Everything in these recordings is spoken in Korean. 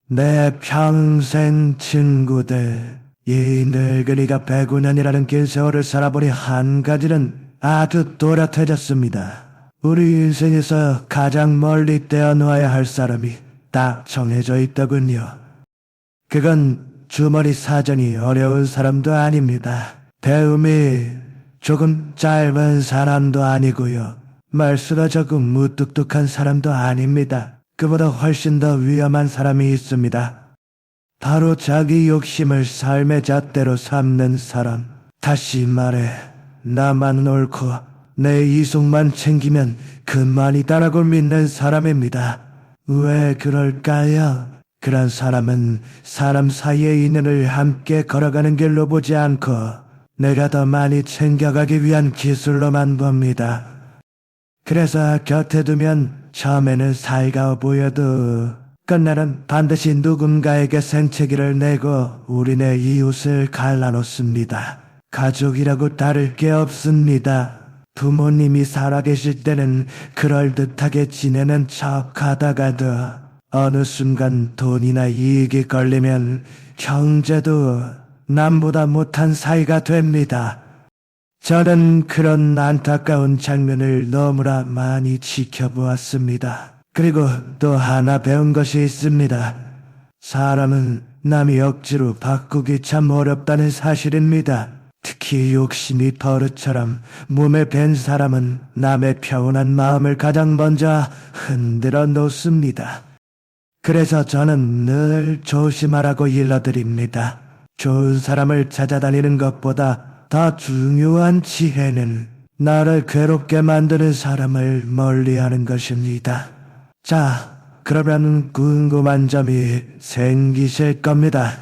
내 평생 친구들, 이 늙은이가 109년이라는 긴 세월을 살아보니 한 가지는 아주 또렷해졌습니다. 우리 인생에서 가장 멀리 떼어놓아야 할 사람이 딱 정해져 있더군요. 그건 주머니 사정이 어려운 사람도 아닙니다. 배움이 조금 짧은 사람도 아니고요. 말수가 조금 무뚝뚝한 사람도 아닙니다. 그보다 훨씬 더 위험한 사람이 있습니다. 바로 자기 욕심을 삶의 잣대로 삼는 사람. 다시 말해, 나만 옳고 내 이속만 챙기면 그만이다라고 믿는 사람입니다. 왜 그럴까요? 그런 사람은 사람 사이의 인연을 함께 걸어가는 길로 보지 않고 내가 더 많이 챙겨가기 위한 기술로만 봅니다. 그래서 곁에 두면 처음에는 사이가 보여도 끝날은 반드시 누군가에게 생채기를 내고 우리네 이웃을 갈라놓습니다. 가족이라고 다를 게 없습니다. 부모님이 살아계실 때는 그럴듯하게 지내는 척하다가도 어느 순간 돈이나 이익이 걸리면 형제도 남보다 못한 사이가 됩니다. 저는 그런 안타까운 장면을 너무나 많이 지켜보았습니다. 그리고 또 하나 배운 것이 있습니다. 사람은 남이 억지로 바꾸기 참 어렵다는 사실입니다. 특히 욕심이 버릇처럼 몸에 밴 사람은 남의 평온한 마음을 가장 먼저 흔들어 놓습니다. 그래서 저는 늘 조심하라고 일러드립니다. 좋은 사람을 찾아다니는 것보다 더 중요한 지혜는 나를 괴롭게 만드는 사람을 멀리하는 것입니다. 자, 그러면 궁금한 점이 생기실 겁니다.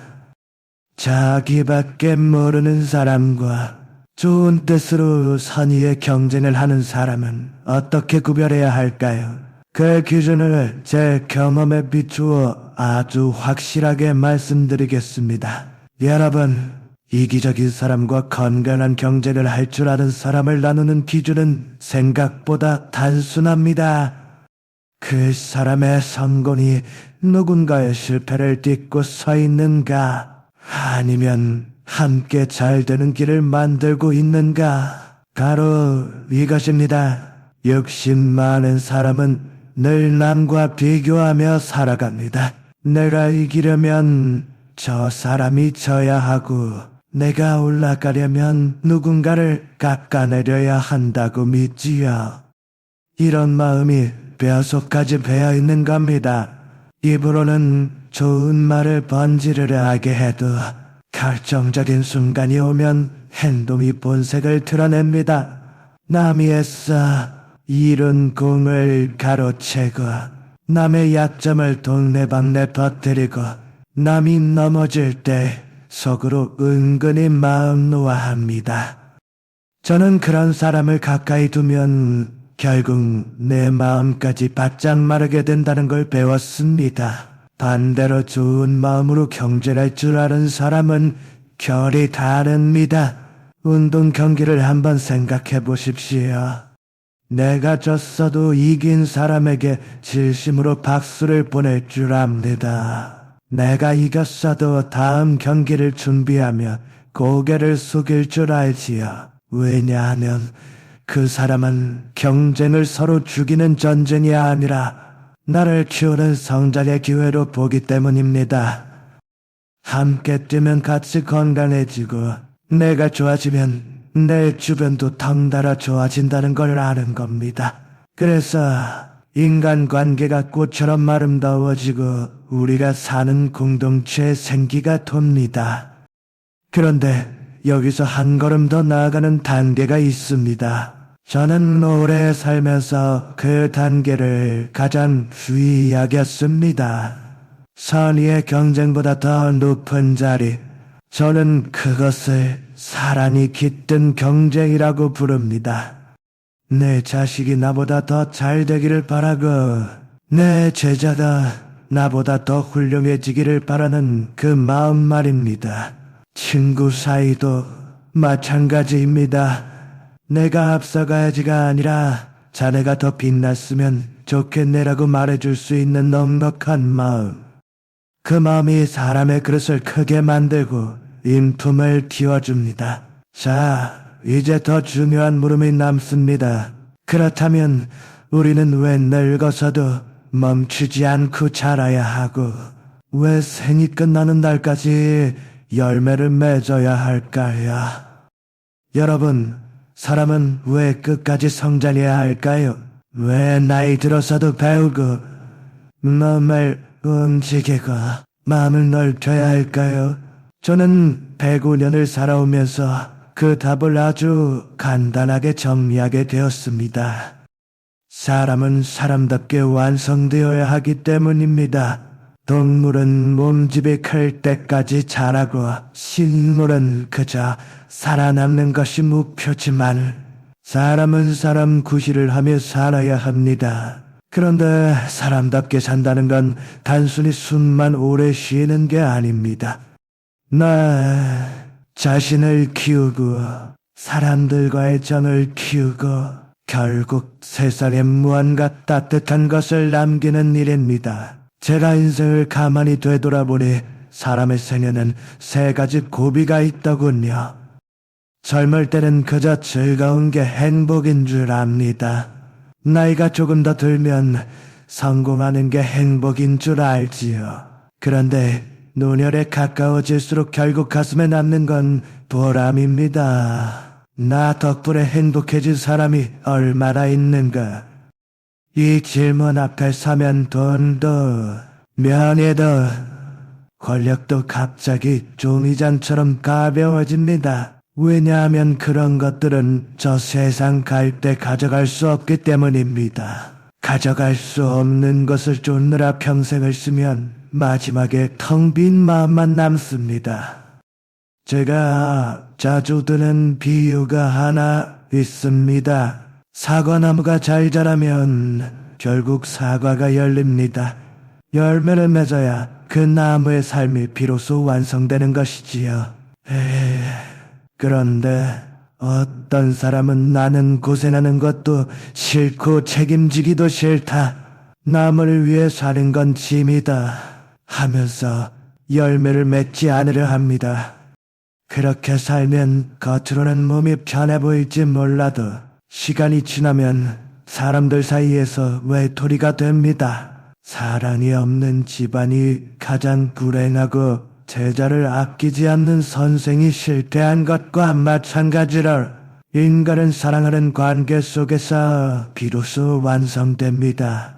자기밖에 모르는 사람과 좋은 뜻으로 선의의 경쟁을 하는 사람은 어떻게 구별해야 할까요? 그 기준을 제 경험에 비추어 아주 확실하게 말씀드리겠습니다. 여러분, 이기적인 사람과 건강한 경쟁을 할 줄 아는 사람을 나누는 기준은 생각보다 단순합니다. 그 사람의 성공이 누군가의 실패를 딛고 서 있는가, 아니면 함께 잘 되는 길을 만들고 있는가. 바로 이것입니다. 욕심 많은 사람은 늘 남과 비교하며 살아갑니다. 내가 이기려면 저 사람이 져야 하고 내가 올라가려면 누군가를 깎아내려야 한다고 믿지요. 이런 마음이 뼛속까지 배어있는 겁니다. 입으로는 좋은 말을 번지르르 하게 해도 결정적인 순간이 오면 행동이 본색을 드러냅니다. 남이 애써 이룬 공을 가로채고 남의 약점을 동네방네 퍼뜨리고 남이 넘어질 때 속으로 은근히 마음 놓아합니다. 저는 그런 사람을 가까이 두면 결국 내 마음까지 바짝 마르게 된다는 걸 배웠습니다. 반대로 좋은 마음으로 경쟁할 줄 아는 사람은 결이 다릅니다. 운동 경기를 한번 생각해 보십시오. 내가 졌어도 이긴 사람에게 진심으로 박수를 보낼 줄 압니다. 내가 이겼어도 다음 경기를 준비하며 고개를 숙일 줄 알지요. 왜냐하면 그 사람은 경쟁을 서로 죽이는 전쟁이 아니라 나를 키우는 성장의 기회로 보기 때문입니다. 함께 뛰면 같이 건강해지고 내가 좋아지면 내 주변도 덩달아 좋아진다는 걸 아는 겁니다. 그래서 인간관계가 꽃처럼 아름다워지고 우리가 사는 공동체의 생기가 돕니다. 그런데 여기서 한 걸음 더 나아가는 단계가 있습니다. 저는 오래 살면서 그 단계를 가장 후히 여겼습니다. 선의의 경쟁보다 더 높은 자리, 저는 그것을 사랑이 깃든 경쟁이라고 부릅니다. 내 자식이 나보다 더 잘 되기를 바라고 내 제자가 나보다 더 훌륭해지기를 바라는 그 마음 말입니다. 친구 사이도 마찬가지입니다. 내가 앞서가야지가 아니라 자네가 더 빛났으면 좋겠네라고 말해줄 수 있는 넉넉한 마음. 그 마음이 사람의 그릇을 크게 만들고 인품을 키워줍니다. 자, 이제 더 중요한 물음이 남습니다. 그렇다면 우리는 왜 늙어서도 멈추지 않고 자라야 하고 왜 생이 끝나는 날까지 열매를 맺어야 할까요? 여러분, 사람은 왜 끝까지 성장해야 할까요? 왜 나이 들어서도 배우고 몸을 움직이고 마음을 넓혀야 할까요? 저는 105년을 살아오면서 그 답을 아주 간단하게 정리하게 되었습니다. 사람은 사람답게 완성되어야 하기 때문입니다. 동물은 몸집이 클 때까지 자라고 식물은 그저 살아남는 것이 목표지만 사람은 사람 구실을 하며 살아야 합니다. 그런데 사람답게 산다는 건 단순히 숨만 오래 쉬는 게 아닙니다. 나 자신을 키우고 사람들과의 정을 키우고 결국 세상에 무언가 따뜻한 것을 남기는 일입니다. 제가 인생을 가만히 되돌아보니 사람의 생에는 3가지 고비가 있더군요. 젊을 때는 그저 즐거운 게 행복인 줄 압니다. 나이가 조금 더 들면 성공하는 게 행복인 줄 알지요. 그런데 노년에 가까워질수록 결국 가슴에 남는 건 보람입니다. 나 덕분에 행복해진 사람이 얼마나 있는가. 이 질문 앞에 서면 돈도, 명예도, 권력도 갑자기 종이잔처럼 가벼워집니다. 왜냐하면 그런 것들은 저 세상 갈 때 가져갈 수 없기 때문입니다. 가져갈 수 없는 것을 쫓느라 평생을 쓰면 마지막에 텅 빈 마음만 남습니다. 제가 자주 드는 비유가 하나 있습니다. 사과나무가 잘 자라면 결국 사과가 열립니다. 열매를 맺어야 그 나무의 삶이 비로소 완성되는 것이지요. 그런데 어떤 사람은 나는 고생하는 것도 싫고 책임지기도 싫다. 남을 위해 사는 건 짐이다 하면서 열매를 맺지 않으려 합니다. 그렇게 살면 겉으로는 몸이 편해 보일지 몰라도 시간이 지나면 사람들 사이에서 외톨이가 됩니다. 사랑이 없는 집안이 가장 불행하고 제자를 아끼지 않는 선생이 실패한 것과 마찬가지로 인간은 사랑하는 관계 속에서 비로소 완성됩니다.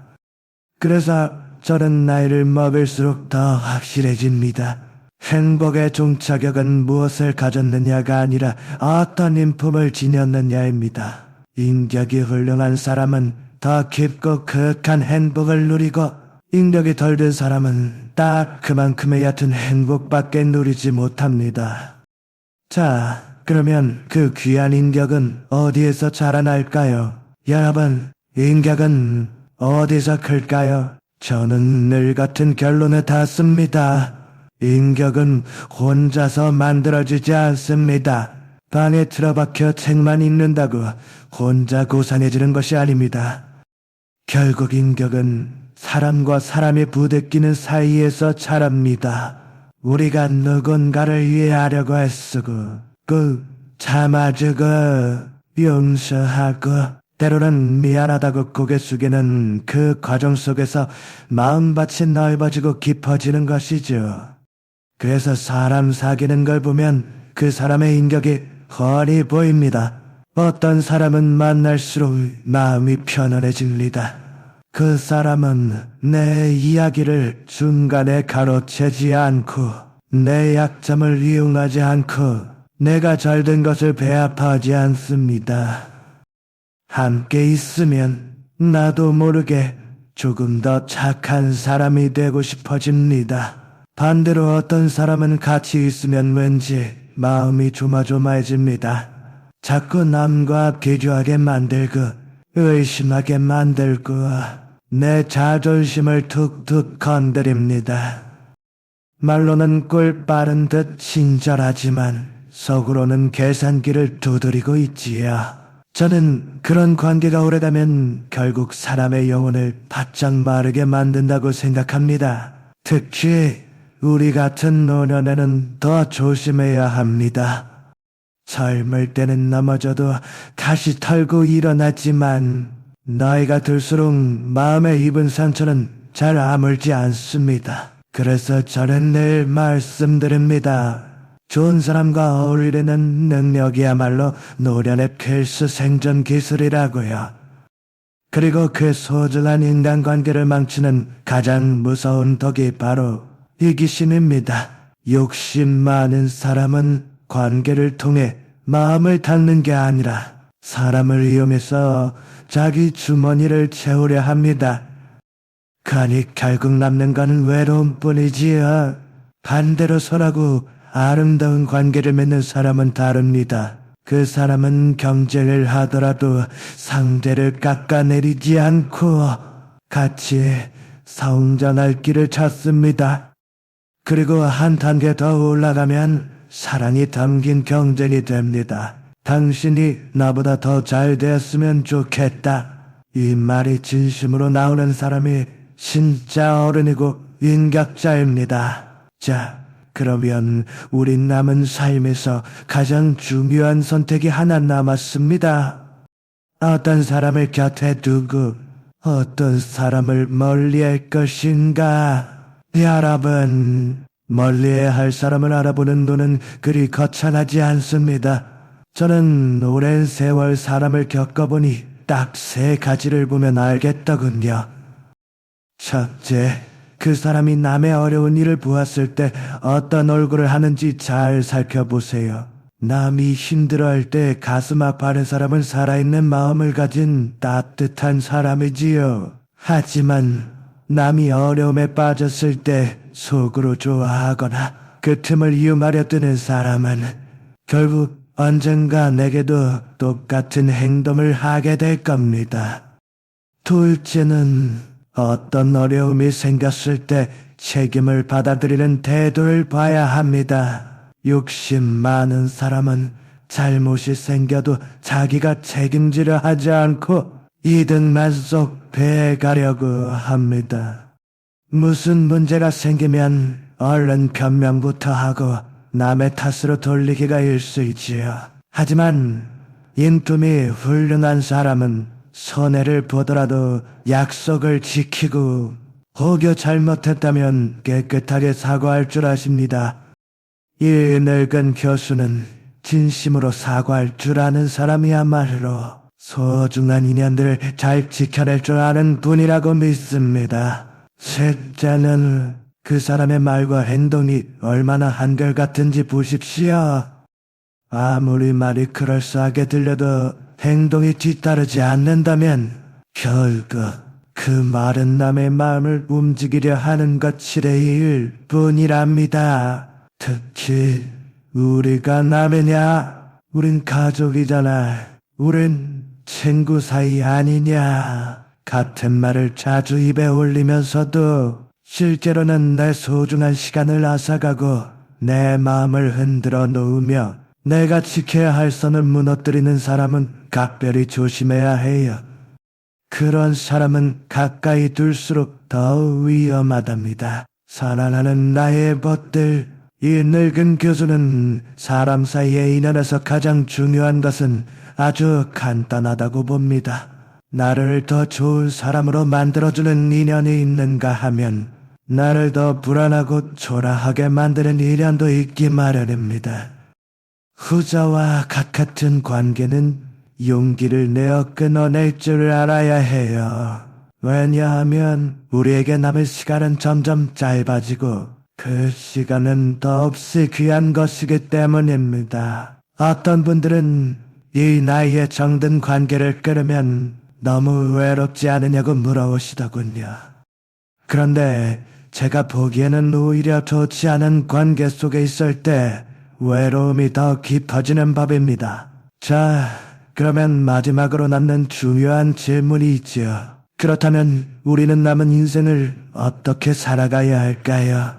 그래서 저는 나이를 먹을수록 더 확실해집니다. 행복의 종착역은 무엇을 가졌느냐가 아니라 어떤 인품을 지녔느냐입니다. 인격이 훌륭한 사람은 더 깊고 극한 행복을 누리고 인격이 덜 된 사람은 딱 그만큼의 얕은 행복밖에 누리지 못합니다. 자, 그러면 그 귀한 인격은 어디에서 자라날까요? 여러분, 인격은 어디서 클까요? 저는 늘 같은 결론에 닿습니다. 인격은 혼자서 만들어지지 않습니다. 방에 틀어박혀 책만 읽는다고 혼자 고상해지는 것이 아닙니다. 결국 인격은 사람과 사람이 부대끼는 사이에서 자랍니다. 우리가 누군가를 이해하려고 애쓰고 참아주고 용서하고 때로는 미안하다고 고개 숙이는 그 과정 속에서 마음밭이 넓어지고 깊어지는 것이죠. 그래서 사람 사귀는 걸 보면 그 사람의 인격이 훤히 보입니다. 어떤 사람은 만날수록 마음이 편안해집니다. 그 사람은 내 이야기를 중간에 가로채지 않고 내 약점을 이용하지 않고 내가 잘된 것을 배합하지 않습니다. 함께 있으면 나도 모르게 조금 더 착한 사람이 되고 싶어집니다. 반대로 어떤 사람은 같이 있으면 왠지 마음이 조마조마해집니다. 자꾸 남과 비교하게 만들고 의심하게 만들고 내 자존심을 툭툭 건드립니다. 말로는 꿀 빠른 듯 친절하지만 속으로는 계산기를 두드리고 있지요. 저는 그런 관계가 오래가면 결국 사람의 영혼을 바짝 마르게 만든다고 생각합니다. 특히 우리 같은 노년에는 더 조심해야 합니다. 젊을 때는 넘어져도 다시 털고 일어나지만 나이가 들수록 마음에 입은 상처는 잘 아물지 않습니다. 그래서 저는 늘 말씀드립니다. 좋은 사람과 어울리는 능력이야말로 노련의 필수 생존 기술이라고요. 그리고 그 소중한 인간관계를 망치는 가장 무서운 독이 바로 이기심입니다. 욕심 많은 사람은 관계를 통해 마음을 닫는 게 아니라 사람을 이용해서 자기 주머니를 채우려 합니다. 그러니 결국 남는 건 외로움뿐이지요. 반대로 선하고 아름다운 관계를 맺는 사람은 다릅니다. 그 사람은 경쟁을 하더라도 상대를 깎아내리지 않고 같이 성장할 길을 찾습니다. 그리고 한 단계 더 올라가면 사랑이 담긴 경쟁이 됩니다. 당신이 나보다 더 잘 되었으면 좋겠다. 이 말이 진심으로 나오는 사람이 진짜 어른이고 인격자입니다. 자, 그러면 우린 남은 삶에서 가장 중요한 선택이 하나 남았습니다. 어떤 사람을 곁에 두고 어떤 사람을 멀리할 것인가? 여러분, 멀리해야 할 사람을 알아보는 눈은 그리 거창하지 않습니다. 저는 오랜 세월 사람을 겪어보니 딱 3가지를 보면 알겠더군요. 첫째, 그 사람이 남의 어려운 일을 보았을 때 어떤 얼굴을 하는지 잘 살펴보세요. 남이 힘들어할 때 가슴 아파하는 사람은 살아있는 마음을 가진 따뜻한 사람이지요. 하지만 남이 어려움에 빠졌을 때 속으로 좋아하거나 그 틈을 이용하려 드는 사람은 결국 언젠가 내게도 똑같은 행동을 하게 될 겁니다. 둘째는 어떤 어려움이 생겼을 때 책임을 받아들이는 태도를 봐야 합니다. 욕심 많은 사람은 잘못이 생겨도 자기가 책임지려 하지 않고 이득만 쏙 빼가려고 합니다. 무슨 문제가 생기면 얼른 변명부터 하고 남의 탓으로 돌리기가 일쑤이지요. 하지만 인품이 훌륭한 사람은 손해를 보더라도 약속을 지키고 혹여 잘못했다면 깨끗하게 사과할 줄 아십니다. 이 늙은 교수는 진심으로 사과할 줄 아는 사람이야말로 소중한 인연들을 잘 지켜낼 줄 아는 분이라고 믿습니다. 셋째는 그 사람의 말과 행동이 얼마나 한결같은지 보십시오. 아무리 말이 그럴싸하게 들려도 행동이 뒤따르지 않는다면 결국 그 말은 남의 마음을 움직이려 하는 것이래일 뿐이랍니다. 특히 우리가 남이냐? 우린 가족이잖아. 우린 친구 사이 아니냐? 같은 말을 자주 입에 올리면서도 실제로는 내 소중한 시간을 앗아가고 내 마음을 흔들어 놓으며 내가 지켜야 할 선을 무너뜨리는 사람은 각별히 조심해야 해요. 그런 사람은 가까이 둘수록 더 위험하답니다. 살아나는 나의 벗들, 이 늙은 교수는 사람 사이의 인연에서 가장 중요한 것은 아주 간단하다고 봅니다. 나를 더 좋은 사람으로 만들어주는 인연이 있는가 하면 나를 더 불안하고 초라하게 만드는 인연도 있기 마련입니다. 후자와 같은 관계는 용기를 내어 끊어낼 줄 알아야 해요. 왜냐하면 우리에게 남을 시간은 점점 짧아지고 그 시간은 더없이 귀한 것이기 때문입니다. 어떤 분들은 이 나이에 정든 관계를 끊으면 너무 외롭지 않으냐고 물어오시더군요. 그런데 제가 보기에는 오히려 좋지 않은 관계 속에 있을 때 외로움이 더 깊어지는 법입니다. 자, 그러면 마지막으로 남는 중요한 질문이 있지요. 그렇다면 우리는 남은 인생을 어떻게 살아가야 할까요?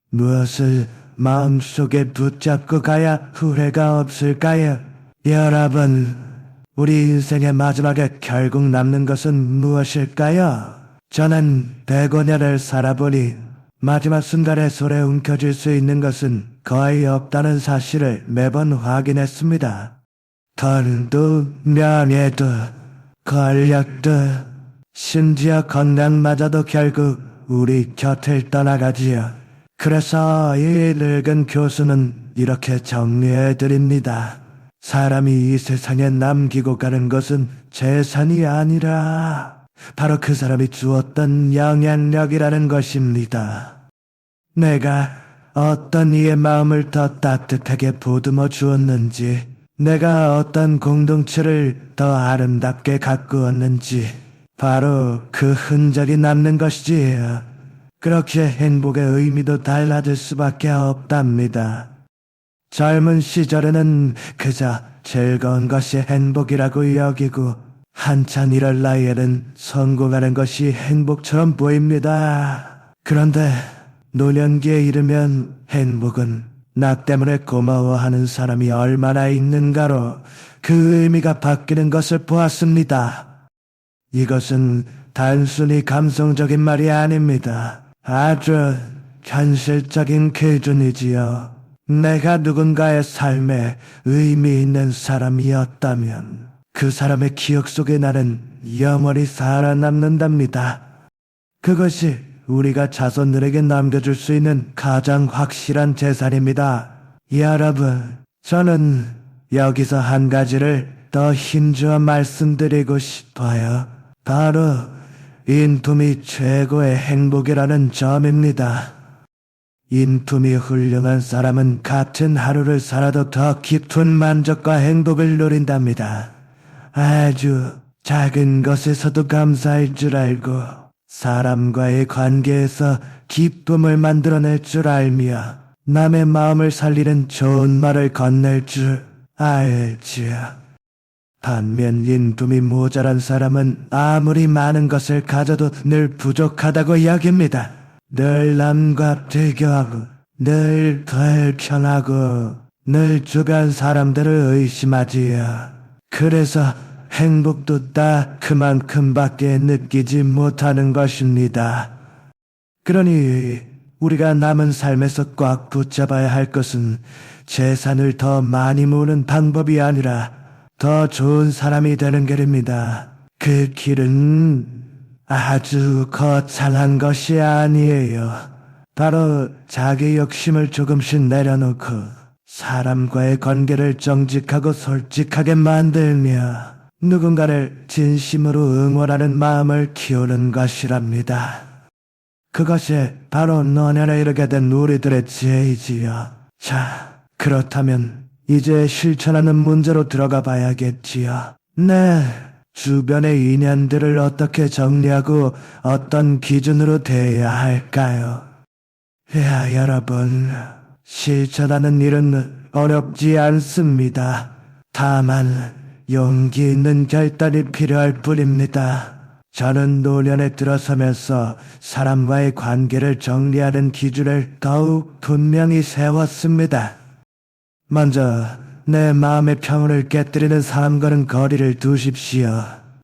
무엇을 마음속에 붙잡고 가야 후회가 없을까요? 여러분, 우리 인생의 마지막에 결국 남는 것은 무엇일까요? 저는 100여년을 살아보니 마지막 순간에 손에 움켜쥘 수 있는 것은 거의 없다는 사실을 매번 확인했습니다. 돈도 명예도 권력도 심지어 건강마저도 결국 우리 곁을 떠나가지요. 그래서 이 늙은 교수는 이렇게 정리해드립니다. 사람이 이 세상에 남기고 가는 것은 재산이 아니라 바로 그 사람이 주었던 영향력이라는 것입니다. 내가 어떤 이의 마음을 더 따뜻하게 보듬어 주었는지, 내가 어떤 공동체를 더 아름답게 가꾸었는지, 바로 그 흔적이 남는 것이지요. 그렇게 행복의 의미도 달라질 수밖에 없답니다. 젊은 시절에는 그저 즐거운 것이 행복이라고 여기고, 한참 이럴 나이에는 성공하는 것이 행복처럼 보입니다. 그런데 노년기에 이르면 행복은 나 때문에 고마워하는 사람이 얼마나 있는가로 그 의미가 바뀌는 것을 보았습니다. 이것은 단순히 감성적인 말이 아닙니다. 아주 현실적인 기준이지요. 내가 누군가의 삶에 의미 있는 사람이었다면 그 사람의 기억 속에 나는 영원히 살아남는답니다. 그것이 우리가 자손들에게 남겨줄 수 있는 가장 확실한 재산입니다. 여러분, 저는 여기서 한 가지를 더 힘주어 말씀드리고 싶어요. 바로 인품이 최고의 행복이라는 점입니다. 인품이 훌륭한 사람은 같은 하루를 살아도 더 깊은 만족과 행복을 누린답니다. 아주 작은 것에서도 감사할 줄 알고 사람과의 관계에서 기쁨을 만들어낼 줄 알며 남의 마음을 살리는 좋은 말을 건넬 줄 알지요. 반면 인품이 모자란 사람은 아무리 많은 것을 가져도 늘 부족하다고 여깁니다. 늘 남과 비교하고 늘 불편하고 늘 주변 사람들을 의심하지요. 그래서 행복도 다 그만큼밖에 느끼지 못하는 것입니다. 그러니 우리가 남은 삶에서 꽉 붙잡아야 할 것은 재산을 더 많이 모으는 방법이 아니라 더 좋은 사람이 되는 길입니다. 그 길은 아주 거창한 것이 아니에요. 바로 자기 욕심을 조금씩 내려놓고 사람과의 관계를 정직하고 솔직하게 만들며 누군가를 진심으로 응원하는 마음을 키우는 것이랍니다. 그것이 바로 노년에 이르게 된 우리들의 죄이지요. 자, 그렇다면 이제 실천하는 문제로 들어가 봐야겠지요. 네, 주변의 인연들을 어떻게 정리하고 어떤 기준으로 대해야 할까요? 야, 여러분, 실천하는 일은 어렵지 않습니다. 다만 용기 있는 결단이 필요할 뿐입니다. 저는 노년에 들어서면서 사람과의 관계를 정리하는 기준을 더욱 분명히 세웠습니다. 먼저 내 마음의 평온을 깨뜨리는 사람과는 거리를 두십시오.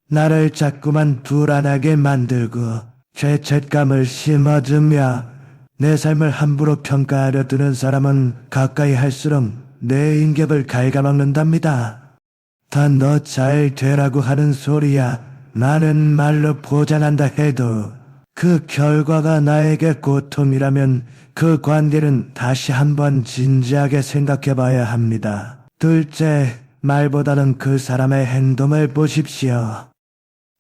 나를 자꾸만 불안하게 만들고 죄책감을 심어주며 내 삶을 함부로 평가하려 드는 사람은 가까이 할수록 내 인격을 갉아먹는답니다. 다 너 잘 되라고 하는 소리야 나는 말로 보장한다 해도 그 결과가 나에게 고통이라면 그 관계는 다시 한번 진지하게 생각해 봐야 합니다. 둘째, 말보다는 그 사람의 행동을 보십시오.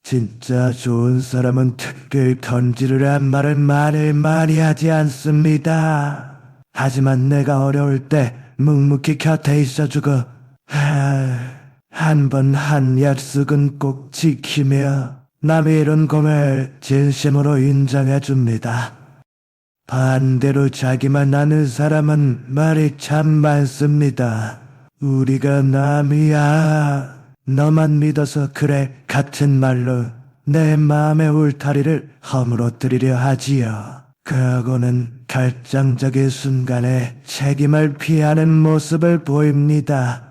진짜 좋은 사람은 특별 던지르란 말을 말을 많이 하지 않습니다. 하지만 내가 어려울 때 묵묵히 곁에 있어주고 한 번 한 약속은 꼭 지키며 남의 이룬 공을 진심으로 인정해줍니다. 반대로 자기만 아는 사람은 말이 참 많습니다. 우리가 남이야. 너만 믿어서 그래 같은 말로 내 마음의 울타리를 허물어뜨리려 하지요. 그러고는 결정적인 순간에 책임을 피하는 모습을 보입니다.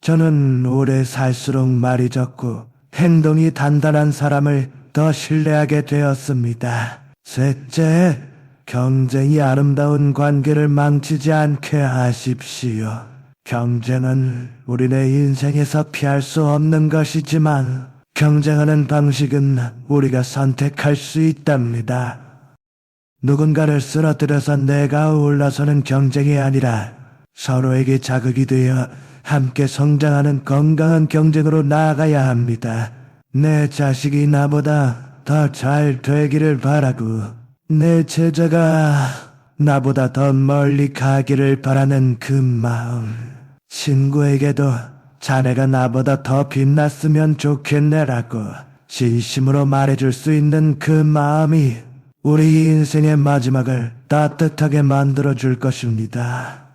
저는 오래 살수록 말이 적고 행동이 단단한 사람을 더 신뢰하게 되었습니다. 셋째, 경쟁이 아름다운 관계를 망치지 않게 하십시오. 경쟁은 우리네 인생에서 피할 수 없는 것이지만 경쟁하는 방식은 우리가 선택할 수 있답니다. 누군가를 쓰러뜨려서 내가 올라서는 경쟁이 아니라 서로에게 자극이 되어 함께 성장하는 건강한 경쟁으로 나아가야 합니다. 내 자식이 나보다 더 잘 되기를 바라고 내 제자가 나보다 더 멀리 가기를 바라는 그 마음. 친구에게도 자네가 나보다 더 빛났으면 좋겠네라고 진심으로 말해줄 수 있는 그 마음이 우리 인생의 마지막을 따뜻하게 만들어줄 것입니다.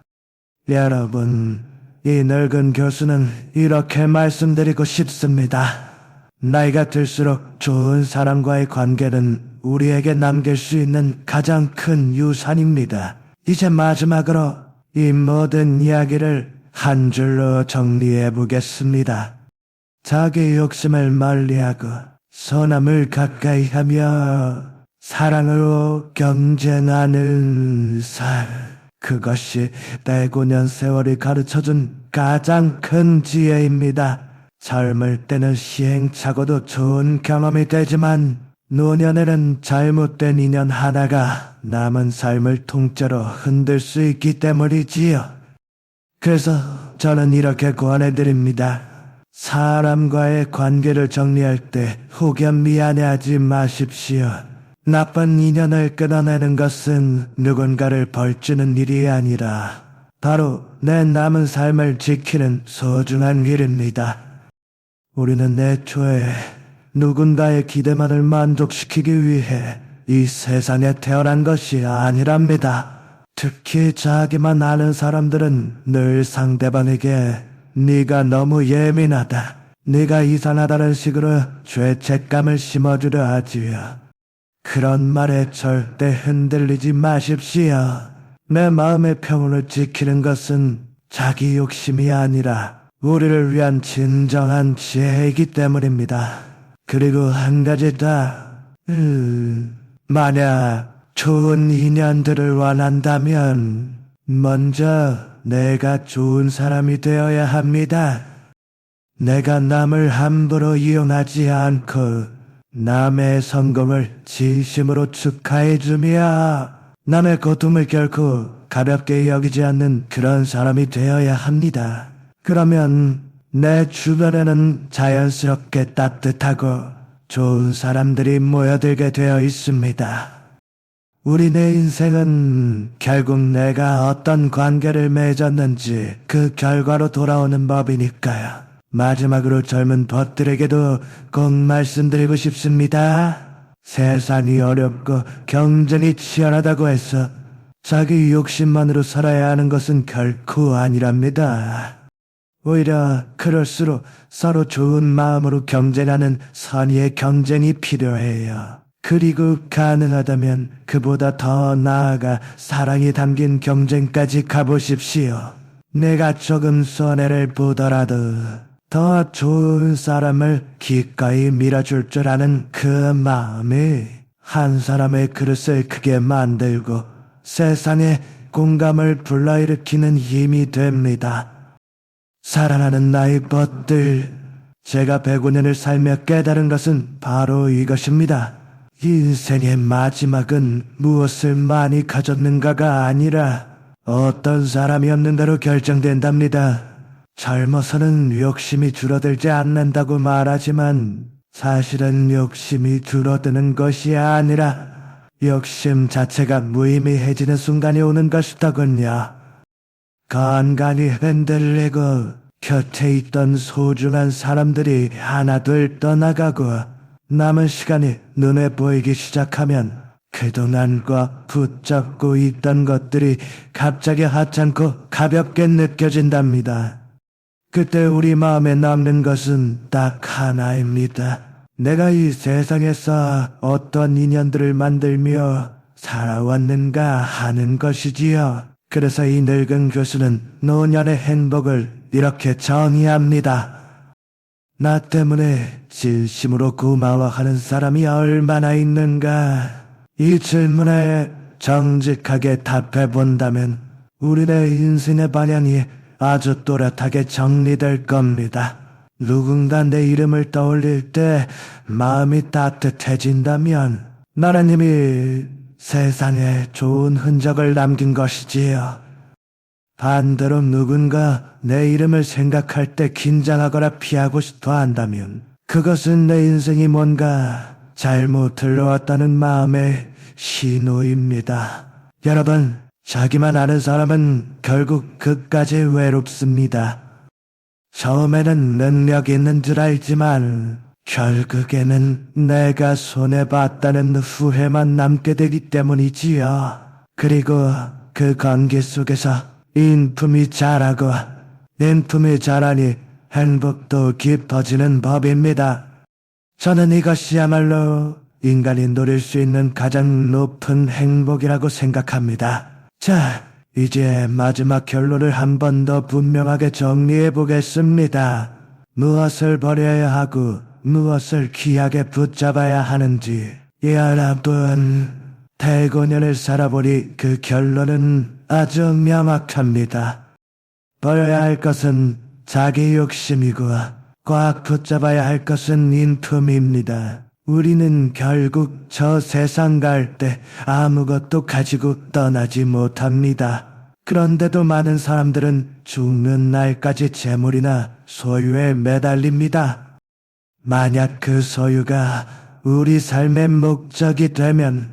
여러분, 이 늙은 교수는 이렇게 말씀드리고 싶습니다. 나이가 들수록 좋은 사람과의 관계는 우리에게 남길 수 있는 가장 큰 유산입니다. 이제 마지막으로 이 모든 이야기를 한 줄로 정리해 보겠습니다. 자기 욕심을 멀리하고 선함을 가까이 하며 사랑으로 경쟁하는 삶. 그것이 105년 세월이 가르쳐준 가장 큰 지혜입니다. 젊을 때는 시행착오도 좋은 경험이 되지만 노년에는 잘못된 인연 하나가 남은 삶을 통째로 흔들 수 있기 때문이지요. 그래서 저는 이렇게 권해드립니다. 사람과의 관계를 정리할 때 혹여 미안해하지 마십시오. 나쁜 인연을 끊어내는 것은 누군가를 벌주는 일이 아니라 바로 내 남은 삶을 지키는 소중한 일입니다. 우리는 애초에 누군가의 기대만을 만족시키기 위해 이 세상에 태어난 것이 아니랍니다. 특히 자기만 아는 사람들은 늘 상대방에게 네가 너무 예민하다, 네가 이상하다는 식으로 죄책감을 심어주려 하지요. 그런 말에 절대 흔들리지 마십시오. 내 마음의 평온을 지키는 것은 자기 욕심이 아니라 우리를 위한 진정한 지혜이기 때문입니다. 그리고 한 가지 더, 만약 좋은 인연들을 원한다면 먼저 내가 좋은 사람이 되어야 합니다. 내가 남을 함부로 이용하지 않고 남의 성공을 진심으로 축하해주며 남의 고통을 결코 가볍게 여기지 않는 그런 사람이 되어야 합니다. 그러면 내 주변에는 자연스럽게 따뜻하고 좋은 사람들이 모여들게 되어 있습니다. 우리네 인생은 결국 내가 어떤 관계를 맺었는지 그 결과로 돌아오는 법이니까요. 마지막으로 젊은 벗들에게도 꼭 말씀드리고 싶습니다. 세상이 어렵고 경쟁이 치열하다고 해서 자기 욕심만으로 살아야 하는 것은 결코 아니랍니다. 오히려 그럴수록 서로 좋은 마음으로 경쟁하는 선의의 경쟁이 필요해요. 그리고 가능하다면 그보다 더 나아가 사랑이 담긴 경쟁까지 가보십시오. 내가 조금 손해를 보더라도 더 좋은 사람을 기꺼이 밀어줄 줄 아는 그 마음이 한 사람의 그릇을 크게 만들고 세상에 공감을 불러일으키는 힘이 됩니다. 사랑하는 나의 벗들, 제가 105년을 살며 깨달은 것은 바로 이것입니다. 인생의 마지막은 무엇을 많이 가졌는가가 아니라 어떤 사람이었는가로 결정된답니다. 젊어서는 욕심이 줄어들지 않는다고 말하지만 사실은 욕심이 줄어드는 것이 아니라 욕심 자체가 무의미해지는 순간이 오는 것이더군요. 간간히 흔들리고 곁에 있던 소중한 사람들이 하나둘 떠나가고 남은 시간이 눈에 보이기 시작하면 그동안과 붙잡고 있던 것들이 갑자기 하찮고 가볍게 느껴진답니다. 그때 우리 마음에 남는 것은 딱 하나입니다. 내가 이 세상에서 어떤 인연들을 만들며 살아왔는가 하는 것이지요. 그래서 이 늙은 교수는 노년의 행복을 이렇게 정의합니다. 나 때문에 진심으로 고마워하는 사람이 얼마나 있는가? 이 질문에 정직하게 답해 본다면 우리의 인생의 방향이 아주 또렷하게 정리될 겁니다. 누군가 내 이름을 떠올릴 때 마음이 따뜻해진다면 나는 이미 세상에 좋은 흔적을 남긴 것이지요. 반대로 누군가 내 이름을 생각할 때 긴장하거나 피하고 싶어 한다면 그것은 내 인생이 뭔가 잘못 흘러왔다는 마음의 신호입니다. 여러분, 자기만 아는 사람은 결국 끝까지 외롭습니다. 처음에는 능력 있는 줄 알지만 결국에는 내가 손해봤다는 후회만 남게 되기 때문이지요. 그리고 그 관계 속에서 인품이 자라고 인품이 자라니 행복도 깊어지는 법입니다. 저는 이것이야말로 인간이 누릴 수 있는 가장 높은 행복이라고 생각합니다. 자, 이제 마지막 결론을 한 번 더 분명하게 정리해 보겠습니다. 무엇을 버려야 하고 무엇을 귀하게 붙잡아야 하는지 여러분, 대고년을 살아보니 그 결론은 아주 명확합니다. 버려야 할 것은 자기 욕심이고 꽉 붙잡아야 할 것은 인품입니다. 우리는 결국 저 세상 갈 때 아무것도 가지고 떠나지 못합니다. 그런데도 많은 사람들은 죽는 날까지 재물이나 소유에 매달립니다. 만약 그 소유가 우리 삶의 목적이 되면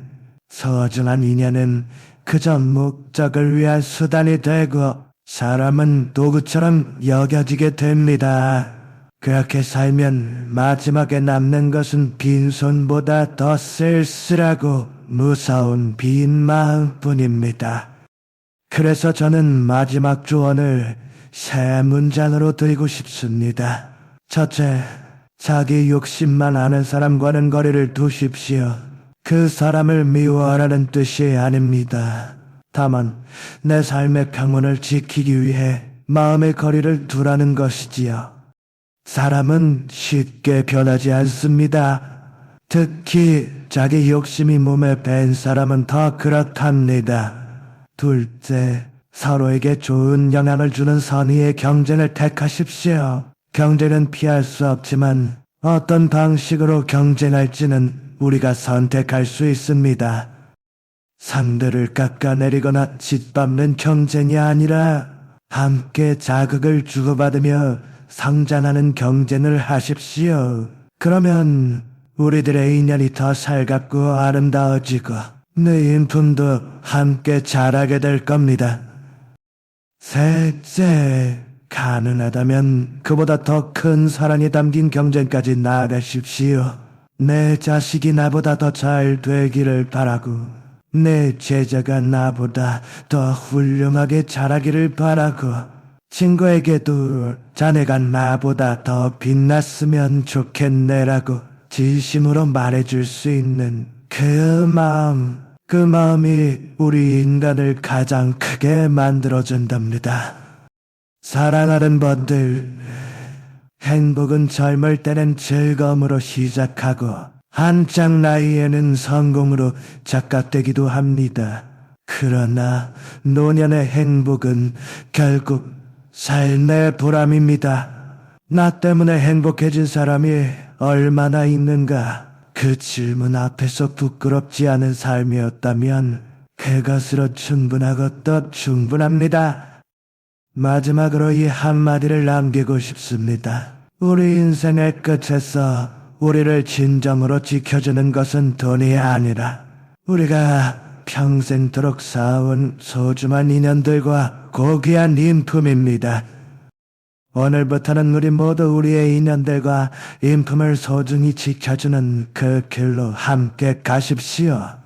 소중한 인연은 그저 목적을 위한 수단이 되고 사람은 도구처럼 여겨지게 됩니다. 그렇게 살면 마지막에 남는 것은 빈손보다 더 쓸쓸하고 무서운 빈 마음뿐입니다. 그래서 저는 마지막 조언을 세 문장으로 드리고 싶습니다. 첫째, 자기 욕심만 아는 사람과는 거리를 두십시오. 그 사람을 미워하라는 뜻이 아닙니다. 다만 내 삶의 평온을 지키기 위해 마음의 거리를 두라는 것이지요. 사람은 쉽게 변하지 않습니다. 특히 자기 욕심이 몸에 밴 사람은 더 그렇답니다. 둘째, 서로에게 좋은 영향을 주는 선의의 경쟁을 택하십시오. 경쟁은 피할 수 없지만 어떤 방식으로 경쟁할지는 우리가 선택할 수 있습니다. 상대를 깎아내리거나 짓밟는 경쟁이 아니라 함께 자극을 주고받으며 성장하는 경쟁을 하십시오. 그러면 우리들의 인연이 더 살갑고 아름다워지고 내 인품도 함께 자라게 될 겁니다. 셋째, 가능하다면 그보다 더 큰 사랑이 담긴 경쟁까지 나아가십시오. 내 자식이 나보다 더 잘 되기를 바라고 내 제자가 나보다 더 훌륭하게 자라기를 바라고 친구에게도 자네가 나보다 더 빛났으면 좋겠네라고 진심으로 말해줄 수 있는 그 마음이 우리 인간을 가장 크게 만들어준답니다. 사랑하는 분들, 행복은 젊을 때는 즐거움으로 시작하고 한창 나이에는 성공으로 착각되기도 합니다. 그러나 노년의 행복은 결국 삶의 보람입니다. 나 때문에 행복해진 사람이 얼마나 있는가? 그 질문 앞에서 부끄럽지 않은 삶이었다면 그것으로 충분하고 또 충분합니다. 마지막으로 이 한마디를 남기고 싶습니다. 우리 인생의 끝에서 우리를 진정으로 지켜주는 것은 돈이 아니라 우리가 평생토록 쌓아온 소중한 인연들과 고귀한 인품입니다. 오늘부터는 우리 모두 우리의 인연들과 인품을 소중히 지켜주는 그 길로 함께 가십시오.